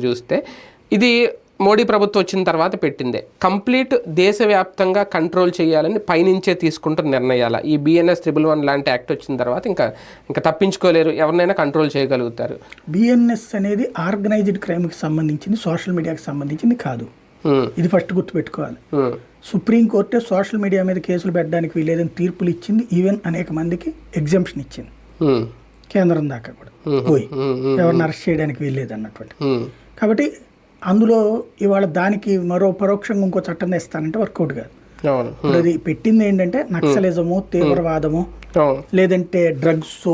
చూస్తే ఇది మోడీ ప్రభుత్వం వచ్చిన తర్వాత పెట్టిందే. కంప్లీట్ దేశవ్యాప్తంగా కంట్రోల్ చేయాలని పైనుంచే తీసుకుంటున్న నిర్ణయాల ఈ BNS 111 లాంటి యాక్ట్ వచ్చిన తర్వాత ఇంకా తప్పించుకోలేరు, ఎవరినైనా కంట్రోల్ చేయగలుగుతారు. BNS అనేది ఆర్గనైజ్డ్ క్రైమ్కి సంబంధించింది, సోషల్ మీడియాకి సంబంధించింది కాదు. ఇది ఫస్ట్ గుర్తుపెట్టుకోవాలి. సుప్రీంకోర్టే సోషల్ మీడియా మీద కేసులు పెట్టడానికి వీలేదని తీర్పులు ఇచ్చింది. ఈవెన్ అనేక మందికి ఎగ్జామ్షన్ ఇచ్చింది. కేంద్రం దాకా కూడా పోయి ఎవరిని అరెస్ట్ చేయడానికి వీల్లేదు అన్నటువంటి. కాబట్టి అందులో ఇవాళ దానికి మరో పరోక్షంగా ఇంకో చట్టం తెస్తానంటే వర్కౌట్ కాదు. ఇప్పుడు అది పెట్టింది ఏంటంటే నక్సలిజము, తీవ్రవాదము, లేదంటే డ్రగ్స్,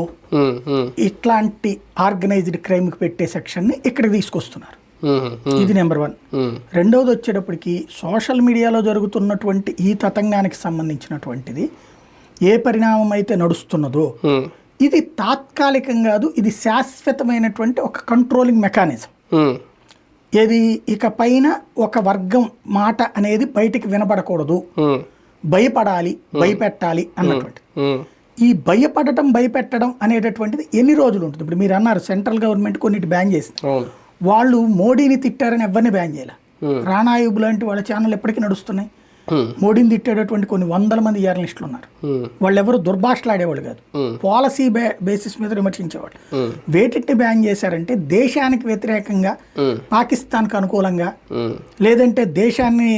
ఇట్లాంటి ఆర్గనైజ్డ్ క్రైమ్కి పెట్టే సెక్షన్ని ఇక్కడికి తీసుకొస్తున్నారు. ఇది నెంబర్ 1. రెండవది వచ్చేటప్పటికి సోషల్ మీడియాలో జరుగుతున్నటువంటి ఈ తతంగానికి సంబంధించినటువంటిది ఏ పరిణామం అయితే నడుస్తున్నదో ఇది తాత్కాలికం కాదు, ఇది శాశ్వతమైనటువంటి ఒక కంట్రోలింగ్ మెకానిజం. ఏది ఇక పైన ఒక వర్గం మాట అనేది బయటికి వినపడకూడదు, భయపడాలి, భయపెట్టాలి అన్నటువంటి. ఈ భయపెట్టడం అనేటటువంటిది ఎన్ని రోజులు ఉంటుంది? ఇప్పుడు మీరు అన్నారు సెంట్రల్ గవర్నమెంట్ కొన్నిటి బ్యాన్ చేసింది. వాళ్ళు మోడీని తిట్టారని ఎవరిని బ్యాన్ చేయాలి. రాణాయుబ్ లాంటి వాళ్ళ ఛానల్ ఎప్పటికీ నడుస్తున్నాయి. మోడీని తిట్టేటటువంటి కొన్ని వందల మంది జర్నలిస్టులు ఉన్నారు. వాళ్ళు ఎవరు దుర్భాషలాడేవాళ్ళు కాదు, పాలసీ బేసిస్ మీద విమర్శించేవాళ్ళు. వేటిని బ్యాన్ చేశారంటే దేశానికి వ్యతిరేకంగా, పాకిస్తాన్కి అనుకూలంగా, లేదంటే దేశాన్ని